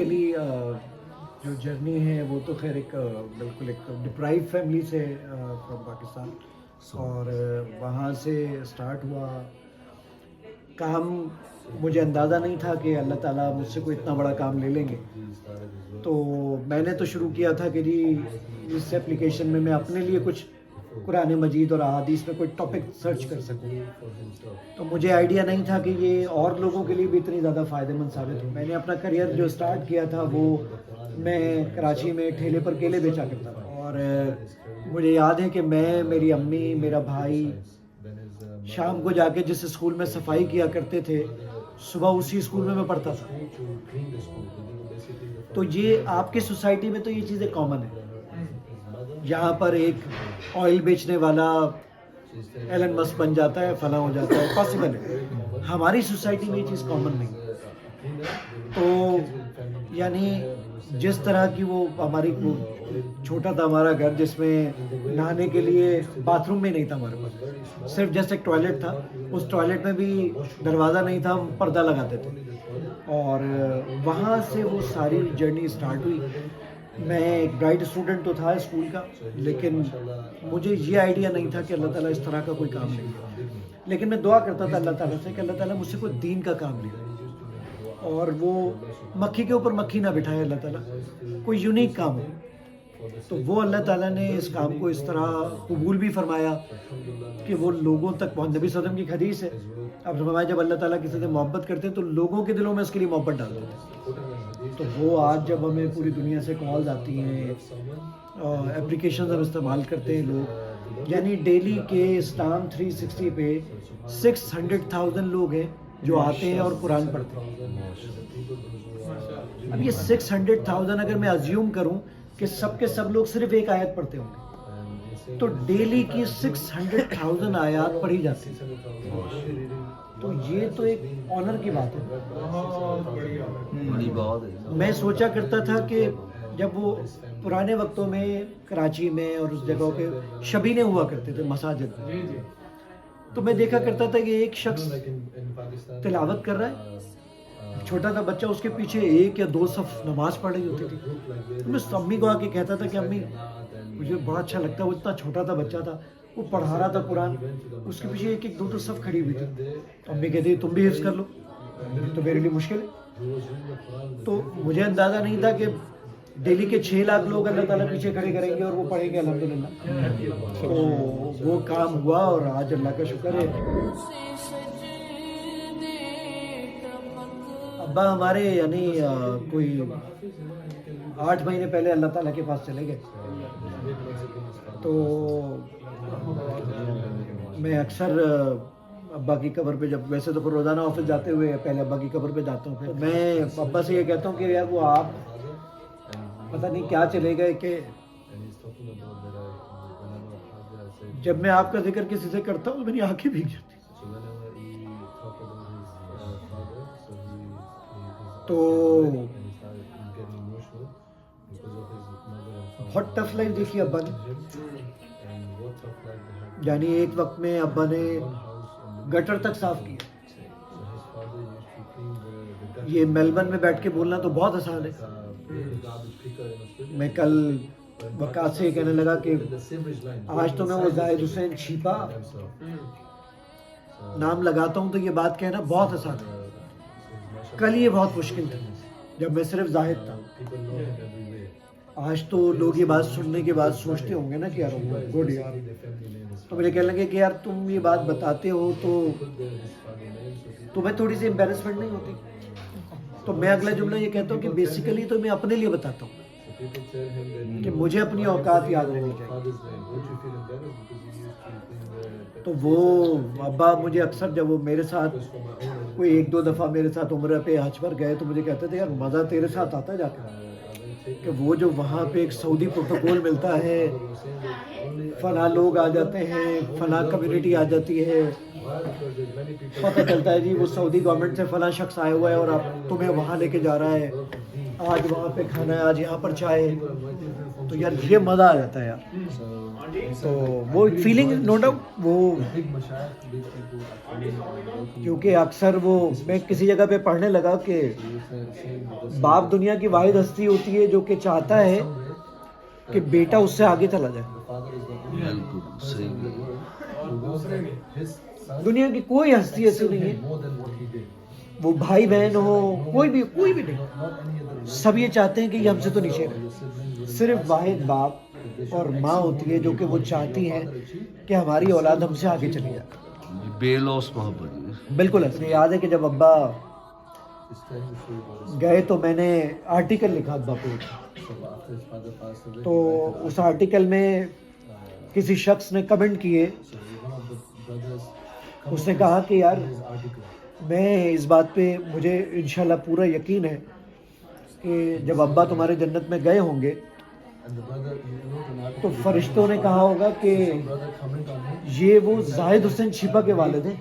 Basically جو journey ہے وہ تو خیر ایک بالکل ایک ڈپرائیو فیملی سے فرام پاکستان، اور وہاں سے اسٹارٹ ہوا کام. مجھے اندازہ نہیں تھا کہ اللہ تعالیٰ مجھ سے کوئی اتنا بڑا کام لے لیں گے. تو میں نے تو شروع کیا تھا کہ جی اس ایپلیکیشن میں اپنے لیے کچھ قرآن مجید اور احادیث میں کوئی ٹاپک سرچ کر سکوں. تو مجھے آئیڈیا نہیں تھا کہ یہ اور لوگوں کے لیے بھی اتنی زیادہ فائدہ مند ثابت ہو. میں نے اپنا کریئر جو اسٹارٹ کیا تھا وہ میں کراچی میں ٹھیلے پر کیلے بیچا کرتا تھا، اور مجھے یاد ہے کہ میں، میری امی، میرا بھائی شام کو جا کے جس اسکول میں صفائی کیا کرتے تھے صبح اسی اسکول میں پڑھتا تھا. تو یہ آپ کی سوسائٹی میں تو یہ چیزیں کامن ہیں. یہاں پر ایک آئل بیچنے والا ایلن مسک بن جاتا ہے، فلاں ہو جاتا ہے، پاسبل ہے. ہماری سوسائٹی میں یہ چیز کامن نہیں. تو یعنی جس طرح کی وہ ہماری چھوٹا تھا ہمارا گھر جس میں نہانے کے لیے باتھ روم میں نہیں تھا ہمارے پاس، صرف جیسے ایک ٹوائلٹ تھا، اس ٹوائلٹ میں بھی دروازہ نہیں تھا، ہم پردہ لگاتے تھے. اور وہاں سے وہ ساری جرنی اسٹارٹ ہوئی. میں ایک برائٹ اسٹوڈنٹ تو تھا اسکول کا، لیکن مجھے یہ آئیڈیا نہیں تھا کہ اللہ تعالیٰ اس طرح کا کوئی کام نہیں ہے. لیکن میں دعا کرتا تھا اللہ تعالیٰ سے کہ اللہ تعالیٰ مجھ سے کوئی دین کا کام لے، اور وہ مکھی کے اوپر مکھی نہ بٹھائے اللہ تعالیٰ، کوئی یونیک کام ہو. تو وہ اللہ تعالیٰ نے اس کام کو اس طرح قبول بھی فرمایا کہ وہ لوگوں تک پہنچ. نبی صلی اللہ علیہ وسلم کی حدیث ہے، اب فرمایا جب اللہ تعالیٰ کسی سے محبت کرتے ہیں تو لوگوں کے دلوں میں اس کے لیے محبت ڈال دیتے ہیں. تو وہ آج جب ہمیں پوری دنیا سے کالز آتی ہیں، اپلیکیشنز ہم استعمال کرتے ہیں لوگ، یعنی ڈیلی کے اسلام 360 پہ 600,000 لوگ ہیں جو آتے ہیں اور قرآن پڑھتے ہیں. اب یہ 600,000 اگر میں ازیوم کروں کہ سب کے سب لوگ صرف ایک آیت پڑھتے ہوں گے تو ڈیلی کی 600,000 آیات پڑھی جاتی ہیں. تو یہ تو ایک آنر کی بات ہے. میں سوچا کرتا تھا کہ جب وہ پرانے وقتوں میں کراچی میں اور اس جگہوں پہ شبینے ہوا کرتے تھے مساجد میں، تو میں دیکھا کرتا تھا کہ ایک شخص تلاوت کر رہا ہے، چھوٹا تھا بچہ، اس کے پیچھے 1 یا 2 صف نماز پڑھ رہی ہوتی تھی. تو میں امی کو آ کے کہتا تھا کہ امی مجھے بڑا اچھا لگتا ہے، وہ اتنا چھوٹا تھا بچہ تھا، وہ پڑھا رہا تھا قرآن، اس کے پیچھے 1 2 صف کھڑی ہوئی تھی. امی کہتی تم بھی حفظ کر لو، تو میرے لیے مشکل ہے. تو مجھے اندازہ نہیں تھا کہ دہلی کے 6 لاکھ لوگ اللہ تعالیٰ پیچھے کھڑے کریں گے اور وہ پڑھیں گے الحمدللہ. تو وہ کام ہوا اور آج اللہ کا شکر ہے. ابا ہمارے یعنی کوئی 8 مہینے پہلے اللہ تعالیٰ کے پاس چلے گئے. تو میں اکثر ابا کی قبر پہ، جب ویسے تو روزانہ آفس جاتے ہوئے پہلے ابا کی قبر پہ جاتا ہوں، پھر میں ابا سے یہ کہتا ہوں کہ یار وہ آپ پتہ نہیں کیا چلے گئے کہ جب میں آپ کا ذکر کسی سے کرتا ہوں تو میری آنکھیں بھیگ جاتی. تو بہت ٹف لائف دیکھی ابا نے. یعنی ایک وقت میں ابا نے گٹر تک صاف کیا. یہ میلبرن میں بیٹھ کے بولنا تو بہت آسان ہے. میں کل وقات سے کہنے لگا کہ آج تو میں وہ زاہد حسین چھیپا نام لگاتا ہوں تو یہ بات کہنا بہت آسان ہے. کل یہ بہت مشکل تھا جب میں صرف زاہد تھا. آج تو لوگ یہ بات سننے کے بعد سوچتے ہوں گے نا کہ یار گڈ یار. تو مجھے کہنے لگے کہ یار تم یہ بات بتاتے ہو تو تمہیں تھوڑی سی امبیرسمنٹ نہیں ہوتی. تو میں اگلا جملہ یہ کہتا ہوں کہ بیسیکلی تو میں اپنے لیے بتاتا ہوں کہ مجھے اپنی اوقات یاد رہنی چاہیے. تو وہ ابا مجھے اکثر جب وہ میرے ساتھ کوئی 1 2 دفعہ میرے ساتھ عمرہ پہ حج پر گئے تو مجھے کہتے تھے یار مزہ تیرے ساتھ آتا ہے جا کر، کہ وہ جو وہاں پہ ایک سعودی پروٹوکول ملتا ہے، فلاں لوگ آ جاتے ہیں، فلاں کمیونٹی آ جاتی ہے، پتہ چلتا ہے جی وہ سعودی گورنمنٹ سے فلاں شخص آیا ہوا ہے اور آپ تمہیں وہاں لے کے جا رہا ہے. آج وہاں پہ کھانا ہے, آج یہاں پر چائے, تو یار یہ مزہ آ جاتا ہے یار. تو وہ فیلنگ نو ڈاؤٹ وہ, کیونکہ اکثر وہ میں کسی جگہ پہ پڑھنے لگا کہ باپ دنیا کی واحد ہستی ہوتی ہے جو کہ چاہتا ہے کہ بیٹا اس سے آگے چلا جائے. بالکل صحیح. دنیا کی کوئی ہستی ایسی نہیں ہے, وہ بھائی بہن ہو, کوئی بھی نہیں, سب یہ چاہتے ہیں کہ یہ ہم سے تو نیچے رہے. صرف واحد باپ اور ماں ہوتی ہے جو کہ وہ چاہتی ہیں کہ ہماری اولاد ہم سے آگے چلی جائے. بے لوس محبت. بالکل. مجھے یاد ہے کہ جب ابا گئے تو میں نے آرٹیکل لکھا ابا پہ, تو اس آرٹیکل میں کسی شخص نے کمنٹ کیے, اس نے کہا کہ یار میں اس بات پہ مجھے انشاءاللہ پورا یقین ہے کہ جب ابا تمہارے جنت میں گئے ہوں گے تو فرشتوں نے کہا ہوگا کہ یہ وہ زاہد حسین شیپا کے والد ہیں.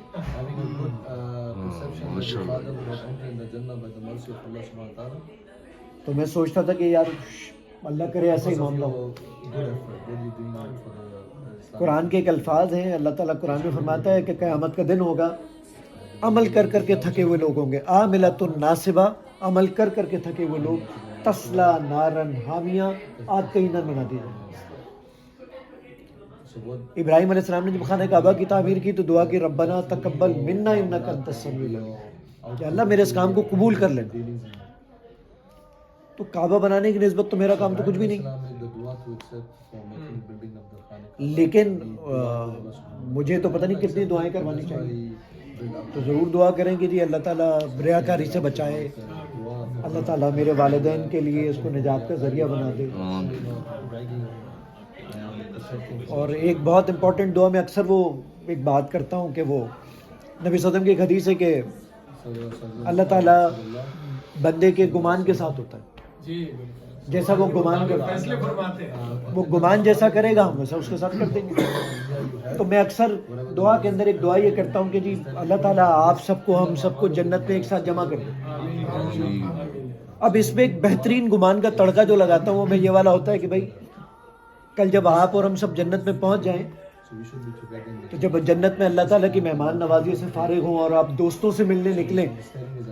تو میں سوچتا تھا کہ یار اللہ کرے ایسا ہی معاملہ ہو. قرآن کے ایک الفاظ ہیں, اللہ تعالیٰ قرآن میں فرماتا ہے کہ قیامت کا دن ہوگا, عمل کر کر کے تھکے ہوئے لوگ ہوں گے, عاملۃ ناصبہ, عمل کر کر کے تھکے ہوئے لوگ, تسلا نارن حامیہ, آگ کا ایندھن بنا دیا. ابراہیم علیہ السلام نے جب خانہ کعبہ کی تعمیر کی تو دعا کی ربنا تقبل منا انک انت السمیع العلیم, کہ اللہ میرے اس کام کو قبول کر لینا. تو کعبہ بنانے کی نسبت تو میرا کام تو کچھ بھی نہیں, لیکن مجھے تو پتہ نہیں کتنی دعائیں کروانی چاہیے. تو ضرور دعا کریں کہ جی اللہ تعالیٰ ریاکاری سے بچائے, اللہ تعالیٰ میرے والدین کے لیے اس کو نجات کا ذریعہ بنا دے. اور ایک بہت امپورٹنٹ دعا میں اکثر وہ ایک بات کرتا ہوں کہ وہ نبی صلی اللہ علیہ وسلم کی ایک حدیث ہے کہ اللہ تعالیٰ بندے کے گمان کے ساتھ ہوتا ہے, جیسا وہ گمان کرتا ہے وہ گمان جیسا کرے گا ہم ویسا اس کے ساتھ کر دیں گے. تو میں اکثر دعا کے اندر ایک دعا یہ کرتا ہوں کہ جی اللہ تعالیٰ آپ سب کو, ہم سب کو جنت میں ایک ساتھ جمع کر دیں. اب اس میں ایک بہترین گمان کا تڑکا جو لگاتا ہوں وہ میں یہ والا ہوتا ہے کہ بھائی کل جب آپ اور ہم سب جنت میں پہنچ جائیں تو جب جنت میں اللہ تعالیٰ کی مہمان نوازی سے فارغ ہوں اور آپ دوستوں سے ملنے نکلیں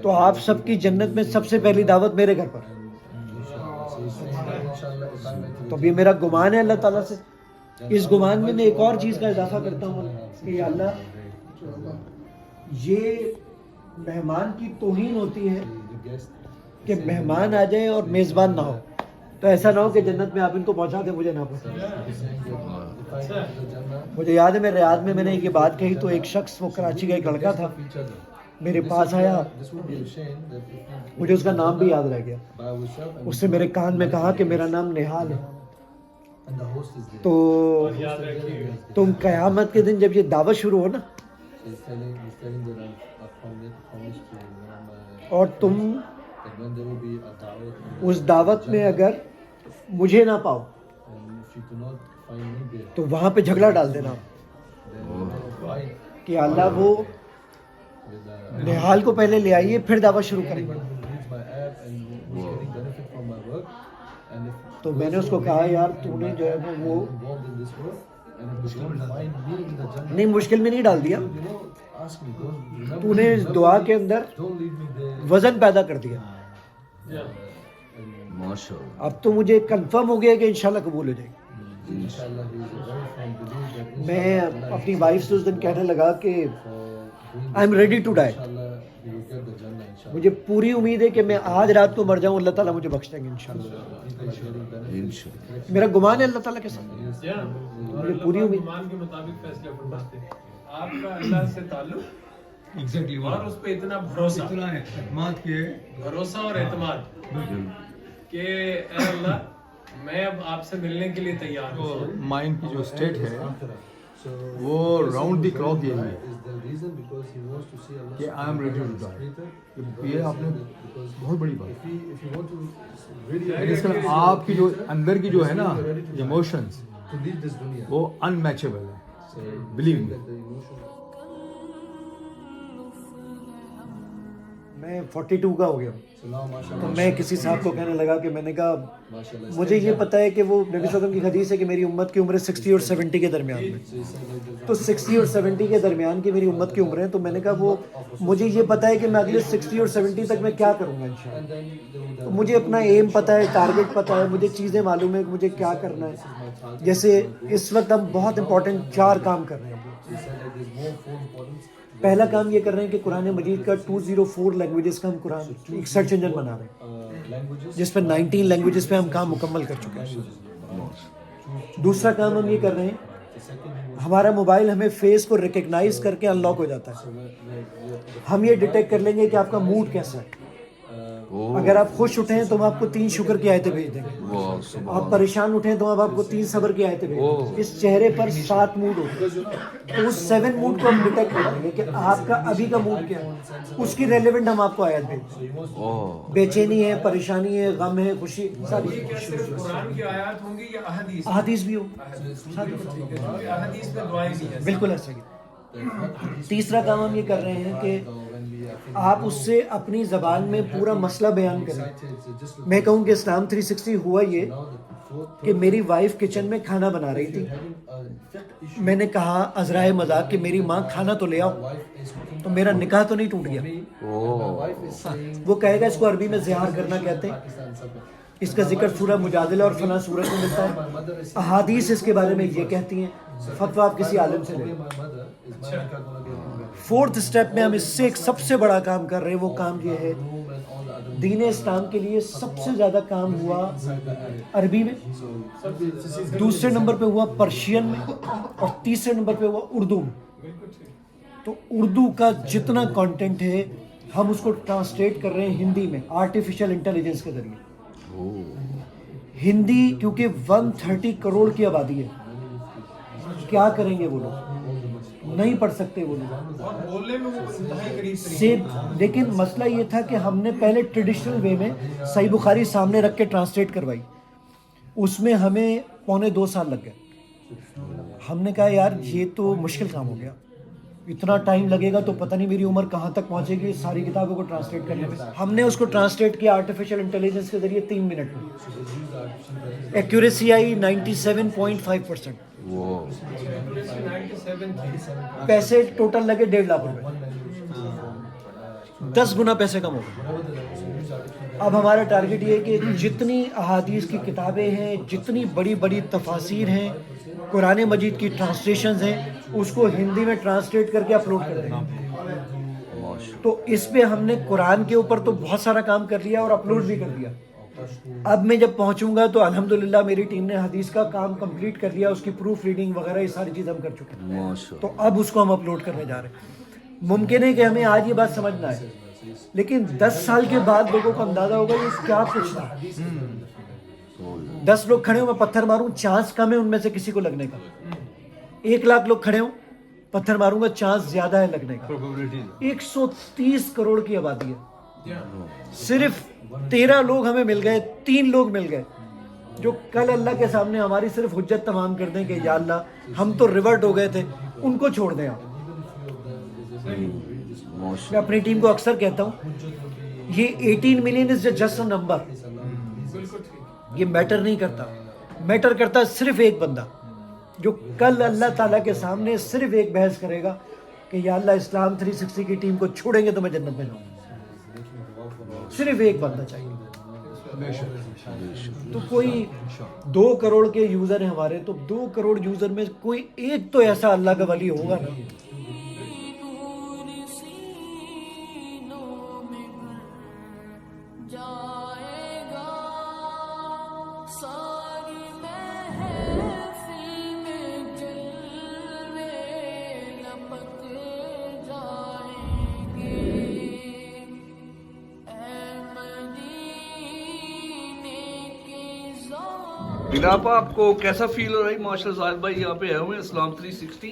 تو آپ سب کی جنت میں سب سے پہلی دعوت میرے گھر پر. تو یہ میرا گمان ہے اللہ تعالیٰ سے. اس گمان میں میں ایک اور چیز کا اضافہ کرتا ہوں کہ یا اللہ یہ مہمان کی توہین ہوتی ہے کہ مہمان آ جائے اور میزبان نہ ہو, تو ایسا نہ ہو کہ جنت میں آپ ان کو پہنچا دیں مجھے نہ پہنچا. مجھے یاد ہے میں ریاض میں نے یہ بات کہی تو ایک شخص, وہ کراچی کا ایک لڑکا تھا, میرے پاس آیا, مجھے اس کا نام بھی یاد رہ گیا. اس سے میرے کان میں کہا کہ میرا نام نہال ہے. تو تم قیامت کے دن جب یہ دعوت شروع ہو نا اور تم اس دعوت میں اگر مجھے نہ پاؤ تو وہاں پہ جھگڑا ڈال دینا کہ اللہ وہ نہال کو پہلے لے آئیے پھر دعوت شروع کریں گے. تو میں نے اس کو کہا یار تو نے جو ہے وہ نہیں مشکل میں نہیں ڈال دیا, تو نے اس دعا کے اندر وزن پیدا کر دیا. اب تو مجھے کنفرم ہو گیا کہ انشاءاللہ قبول ہو جائے گی. میں اپنی وائف سے اس دن کہنے لگا کہ I am ready to die, مجھے پوری امید ہے کہ میں آج رات کو مر جاؤں اللہ تعالیٰ مجھے بخش دیں گے انشاءاللہ. میرا گمان ہے اللہ تعالیٰ کے ساتھ, مجھے پوری امید. گمان کے مطابق فیصلے فرماتے ہیں آپ کا اللہ سے تعلق اور اس پہ اتنا بھروسہ, اتنا اعتماد کہ بھروسہ اور اعتماد کہ اے اللہ میں اب آپ سے ملنے کے لیے تیار ہوں. مائنڈ کی جو اسٹیٹ ہے وہ راؤنڈ دی کلاک یہی ہے کہ I am ready to die. یہ آپ نے بہت بڑی بات, اس کا آپ کی جو اندر کی جو ہے نا ایموشنز وہ ان میچیبل ہے, بلیو می. میں 42 کا ہو گیا ہوں. تو میں کسی صاحب کو کہنے لگا کہ میں نے کہا مجھے یہ پتہ ہے کہ وہ نبی صلی اللہ علیہ وسلم کی حدیث ہے کہ میری امت کی عمر 60 اور 70 کے درمیان میں, تو 60 اور 70 کے درمیان کی میری امت کی عمریں, تو میں نے کہا وہ مجھے یہ پتہ ہے کہ میں اگلے 60 اور 70 تک میں کیا کروں گا انشاءاللہ. تو مجھے اپنا ایم پتہ ہے, ٹارگٹ پتہ ہے, مجھے چیزیں معلوم ہے کہ مجھے کیا کرنا ہے. جیسے اس وقت ہم بہت امپورٹنٹ 4 کام کر رہے ہیں. پہلا کام یہ کر رہے ہیں کہ قرآن مجید کا 204 لینگویجز کا ہم قرآن ایک سرچ انجن بنا رہے ہیں جس پہ 19 لینگویجز پہ ہم کام مکمل کر چکے ہیں. دوسرا کام ہم یہ کر رہے ہیں, ہمارا موبائل ہمیں فیس کو ریکگنائز کر کے انلاک ہو جاتا ہے. ہم یہ ڈیٹیکٹ کر لیں گے کہ آپ کا موڈ کیسا ہے. اگر آپ خوش اٹھیں تو ہم آپ کو 3 شکر کی آیتیں بھیج دیں گے, آپ پریشان اٹھیں تو ہم آپ کو 3 صبر کی آیتیں بھیج دیں گے. اس چہرے پر 7 موڈ ہوتے ہیں, تو اس 7 موڈ کو ہم ڈیٹیکٹ کر دیں گے کہ آپ کا ابھی کا موڈ کیا ہے, اس کی ریلیونٹ ہم آپ کو آیت بھیج دیں گے. بے چینی ہے, پریشانی ہے, غم ہے, خوشی, ساری یہ کیا صرف قرآن کی آیات ہوں گی یا احادیث؟ احادیث بھی ہو. احادیث میں دعائیں بھی ہیں. بالکل ایسا ہی. تیسرا کام ہم یہ کر رہے ہیں کہ آپ اس سے اپنی زبان میں پورا مسئلہ بیان کریں. میں کہوں کہ اسلام 360 ہوا یہ کہ میری وائف کچن میں کھانا بنا رہی تھی. میں نے کہا عذرائے مذاق کہ میری ماں کھانا تو لے آؤ, تو میرا نکاح تو نہیں ٹوٹ گیا. وہ کہے گا اس کو عربی میں زہار کرنا کہتے ہیں, اس کا ذکر سورہ مجادلہ اور فلاں سورہ میں ملتا ہے. احادیث اس کے بارے میں یہ کہتی ہیں, فتویٰ آپ کسی عالم سے لیں. 4th اسٹیپ میں ہم اس سے ایک سب سے بڑا کام کر رہے ہیں, وہ کام یہ ہے دین اسلام کے لیے سب سے زیادہ کام ہوا عربی میں, دوسرے نمبر پہ ہوا پرشین میں, اور تیسرے نمبر پہ ہوا اردو میں. تو اردو کا جتنا کانٹینٹ ہے ہم اس کو ٹرانسلیٹ کر رہے ہیں ہندی میں آرٹیفیشل انٹیلیجنس کے ذریعے. ہندی کیونکہ 130 کروڑ کی آبادی ہے, کیا کریں گے وہ لوگ, نہیں پڑھ سکتے وہ لوگ بولنے میں وہ انتہائی قریب سے. لیکن مسئلہ یہ تھا کہ ہم نے پہلے ٹریڈیشنل وے میں صحیح بخاری سامنے رکھ کے ٹرانسلیٹ کروائی, اس میں ہمیں 2.25 سال لگ گئے. ہم نے کہا یار یہ تو مشکل کام ہو گیا, اتنا ٹائم لگے گا تو پتہ نہیں میری عمر کہاں تک پہنچے گی ساری کتابوں کو ٹرانسلیٹ کرنے میں. ہم نے اس کو ٹرانسلیٹ کیا آرٹیفیشل انٹیلیجنس کے ذریعے 3 منٹ میں, ایکوریسی آئی 97.5%. پیسے ٹوٹل لگے 1.5 لاکھ روپے, 10 گنا پیسے کم ہو گئے. اب ہمارا ٹارگٹ یہ ہے کہ جتنی احادیث کی کتابیں ہیں, جتنی بڑی بڑی تفاسیر ہیں, قرآن مجید کی ٹرانسلیشنز ہیں, اس کو ہندی میں ٹرانسلیٹ کر کے اپلوڈ کر دیں. تو اس پہ ہم نے قرآن کے اوپر تو بہت سارا کام کر لیا اور اپلوڈ بھی کر دیا. اب میں جب پہنچوں گا تو الحمدللہ میری ٹیم نے حدیث کا کام کمپلیٹ کر لیا, اس کی پروف ریڈنگ وغیرہ یہ ساری چیز ہم کر چکے ہیں. تو اب اس کو ہم اپلوڈ کرنے جا رہے ہیں. ممکن ہے کہ ہمیں آج یہ بات سمجھ نہ آئے, لیکن 10 سال کے بعد لوگوں کو اندازہ ہوگا یہ کیا کچھ تھا. 10 لوگ کھڑے ہوں, میں پتھر ماروں, چانس کم ہے ان میں سے کسی کو لگنے کا. 1 لاکھ لوگ کھڑے ہوں, پتھر ماروں گا, چانس زیادہ ہے لگنے کا. 130 کروڑ کی آبادی ہے, صرف 13 لوگ ہمیں مل گئے, 3 لوگ مل گئے جو کل اللہ کے سامنے ہماری صرف حجت تمام کر دیں کہ یا اللہ ہم تو ریورٹ ہو گئے تھے, ان کو چھوڑ دیں آپ. میں اپنی ٹیم کو اکثر کہتا ہوں یہ 18 million is just a number, یہ میٹر نہیں کرتا. میٹر کرتا صرف ایک بندہ جو کل اللہ تعالیٰ کے سامنے صرف ایک بحث کرے گا کہ یا اللہ اسلام 360 کی ٹیم کو چھوڑیں گے تو میں جنت میں جاؤں. صرف ایک بندہ چاہیے. تو کوئی 2 کروڑ کے یوزر ہیں ہمارے, تو 2 کروڑ یوزر میں کوئی ایک تو ایسا اللہ کا ولی ہوگا نا. جناب آپ کو کیسا فیل ہو رہا ہے؟ ماشاء اللہ زاہد بھائی یہاں پہ آئے ہوئے ہیں اسلام 360,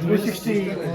360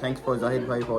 Thanks for Zahid Bhai for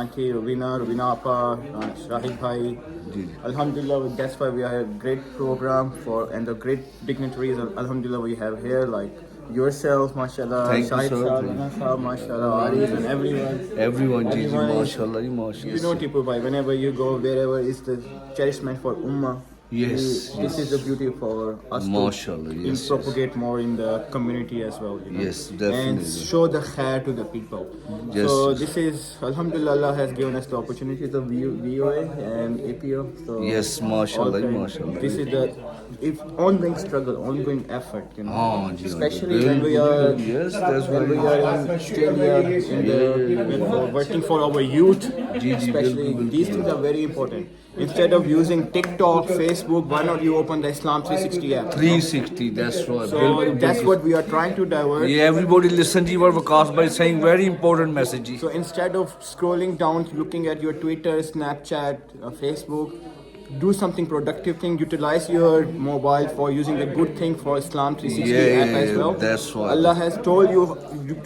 Auntie Rubina Appa, Shahid Bhai. Alhamdulillah, that's why we have a great program for, and the great dignitaries. Alhamdulillah, we have here like yourself, mashallah, Thank you, Shahid sir. Sahab, Rana Sahab, mashallah, Arif and everyone. Everyone, ji, Everyone is- mashallah, ji, mashallah. You know, Tipu bhai, whenever you go, wherever is the cherishment for Ummah. Yes, This is the beauty for us Mashallah, to yes, propagate more in the community as well. You know? Yes, definitely. And show the khair to the people. Yes, So yes. this is, alhamdulillah, Allah has given us the opportunities of VOA and APO. So Yes, mashallah, all kinds. mashallah. This is the ongoing struggle, ongoing effort. You know, Oh, ji, especially when we are yes, that's when we very are in Australia, when we're working for our youth, especially bilkul. these things are very important. Instead of using TikTok, Facebook, why not you open the Islam 360 app? 360, that's right. So that's what we are trying to divert. Yeah, everybody listen to what Vikas bhai is saying, very important message. ji. So instead of scrolling down, looking at your Twitter, Snapchat, Facebook, do something productive thing. Utilize your mobile for using a good thing for Islam 360 app as well. That's right. Allah has told you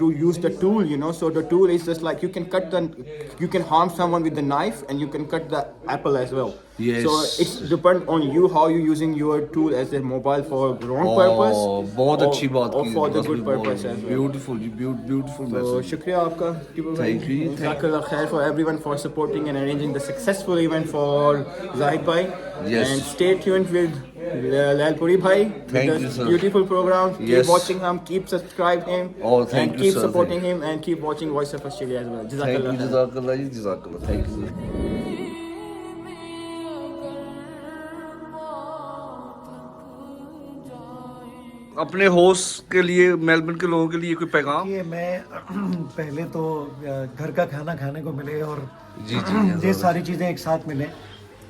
to use the tool, you know. So the tool is just like you can harm someone with the knife and you can cut the apple as well. Yes. So it's depend on you how you using your tool as a mobile for wrong purpose. بہت اچھی بات or کی for the Vikas good bhai, purpose as well. Beautiful, beautiful So message. shukriya aapka, Tipu bhai. Thank you. Jazakallah khair for everyone for supporting and arranging the successful event for Zahid bhai. Yes. And stay tuned with Lalpuri bhai. Thank with you, this sir. beautiful program. Yes. Keep watching him, keep subscribing him. Oh, thank and you, keep sir. supporting him and keep watching Voice of Australia as well. Thank you, Jazakallah khair. Jazakallah ji, Jazakallah. Thank you. اپنے host کے لیے Melbourne کے لوگوں کے لیے کوئی پیغام؟ یہ میں پہلے تو گھر کا کھانا کھانے کو ملے اور جی یہ ساری چیزیں ایک ساتھ ملیں،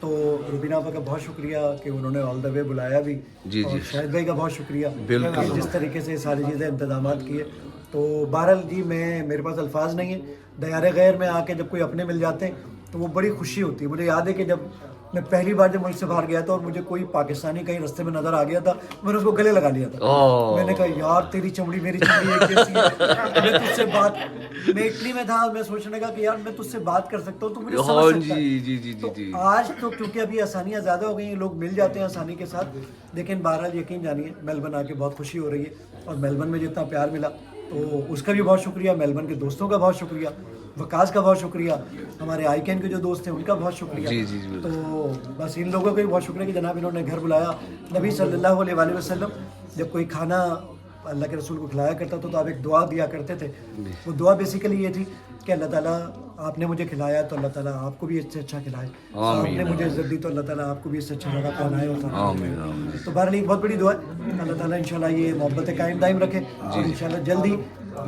تو روبینہ آپ کا بہت شکریہ کہ انہوں نے آل دا وے بلایا بھی، جی اور شاہد بھائی کا بہت شکریہ بالکل، جس طریقے سے ساری چیزیں انتظامات کیے. تو بہرحال جی میرے پاس الفاظ نہیں ہیں. دیار غیر میں آ کے جب کوئی اپنے مل جاتے ہیں تو وہ بڑی خوشی ہوتی ہے. مجھے یاد ہے کہ جب میں پہلی بار جب ملک سے باہر گیا تھا اور مجھے کوئی پاکستانی کہیں رستے میں نظر آ گیا تھا، میں نے اس کو گلے لگا لیا تھا. میں نے کہا یار تیری چمڑی میری چمڑی ایک جیسی ہے، میں تجھ سے بات، میں اٹلی میں تھا، میں سوچنے لگا کہ یار میں تجھ سے بات کر سکتا ہوں، تو مجھے سمجھ سکتا ہے. جی تو آج تو کیونکہ ابھی آسانیاں زیادہ ہو گئی ہیں، لوگ مل جاتے ہیں آسانی کے ساتھ. لیکن بہرحال یقین جانیے میلبرن آ کے بہت خوشی ہو رہی ہے، اور میلبرن میں جتنا پیار ملا تو اس کا بھی بہت شکریہ، میلبرن کے دوستوں کا بہت شکریہ، وکاس کا بہت شکریہ، ہمارے آئی کین کے جو دوست ہیں ان کا بہت شکریہ. تو بس ان لوگوں کا بھی بہت شکریہ کہ جناب انہوں نے گھر بلایا. نبی صلی اللہ علیہ وآلہ وسلم جب کوئی کھانا اللہ کے رسول کو کھلایا کرتا تو آپ ایک دعا دیا کرتے تھے. وہ دعا بیسیکلی یہ تھی کہ اللہ تعالیٰ آپ نے مجھے کھلایا تو اللہ تعالیٰ آپ کو بھی اس سے اچھا کھلائے، آپ نے مجھے عزت دی تو اللہ تعالیٰ آپ کو بھی اس سے اچھا زیادہ پہنائے. اور تو بہرحال ایک بہت بڑی دعا ہے، اللہ تعالیٰ انشاءاللہ یہ محبت قائم دائم رکھے، اور انشاءاللہ جلدی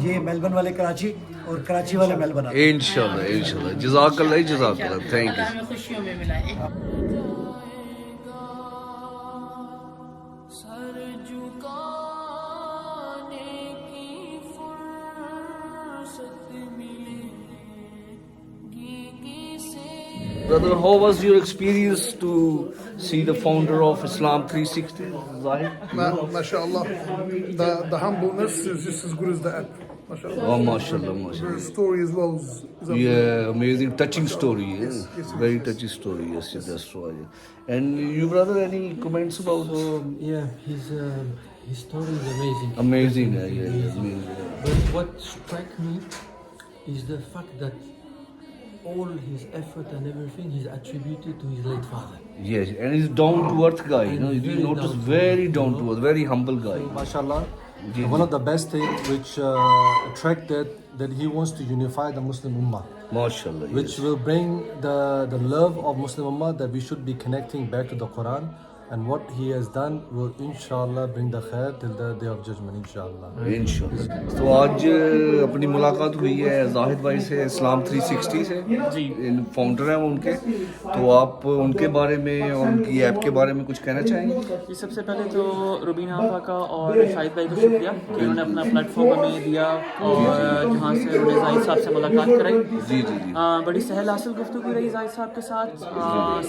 یہ میلبرن والے کراچی اور کراچی والے میلبرن آتے ہیں. انشاءاللہ جزاک اللہ جزاک اللہ. Thank you. اللہ ہمیں خوشیوں میں ملائے. Brother, how was your experience to see the founder of Islam 360, Zahid? MashaAllah. The humbleness is just as good as the app. MashaAllah. Oh, mashallah, mashallah. The story as well is Yeah, amazing, touching story. Yes, very touching story. Yes, that's right. And you, brother, any comments about? Yeah, his story is amazing. Amazing, yeah, amazing. But what struck me is the fact that all his effort and everything is attributed to his late father. Yes, and he's down to earth guy. You know, you notice very down to earth, very humble guy. MashaAllah. One of the best things which attracted that he wants to unify the Muslim Ummah, MashaAllah. which will bring the love of Muslim Ummah, that we should be connecting back to the Quran, and what he has done will inshallah bring the khair till the day of judgment inshallah. انشاءاللہ. تو آج اپنی ملاقات ہوئی ہے زاہد بھائی سے، اسلام 360 سے، جی فاؤنڈر ہیں وہ ان کے. تو آپ ان کے بارے میں اور ان کی ایپ کے بارے میں کچھ کہنا چاہیں گے؟ جی سب سے پہلے تو روبینہ آپا کا اور شاہد بھائی کو شکریہ کہ انہوں نے اپنا پلیٹ فارم ہمیں دیا اور جہاں سے انہوں نے زاہد صاحب سے ملاقات کرائی. جی بڑی سہل حاصل گفتگو رہی زاہد صاحب کے ساتھ.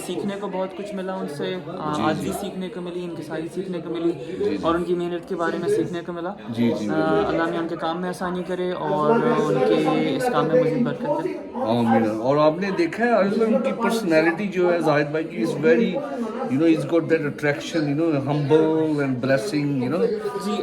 سیکھنے کو بہت کچھ ملا ان سے، آج سیکھنے کو ملی، انکساری سیکھنے کو ملی، اور ان کی محنت کے بارے میں سیکھنے کو ملا. اللہ نے ان کے کام میں آسانی کرے اور ان کے اس کام میں مزید برکت دے. آمین. اور آپ نے دیکھا ہے ان کی پرسنالٹی جو ہے زاہد بھائی کی، is very is got that attraction, humble and blessing. G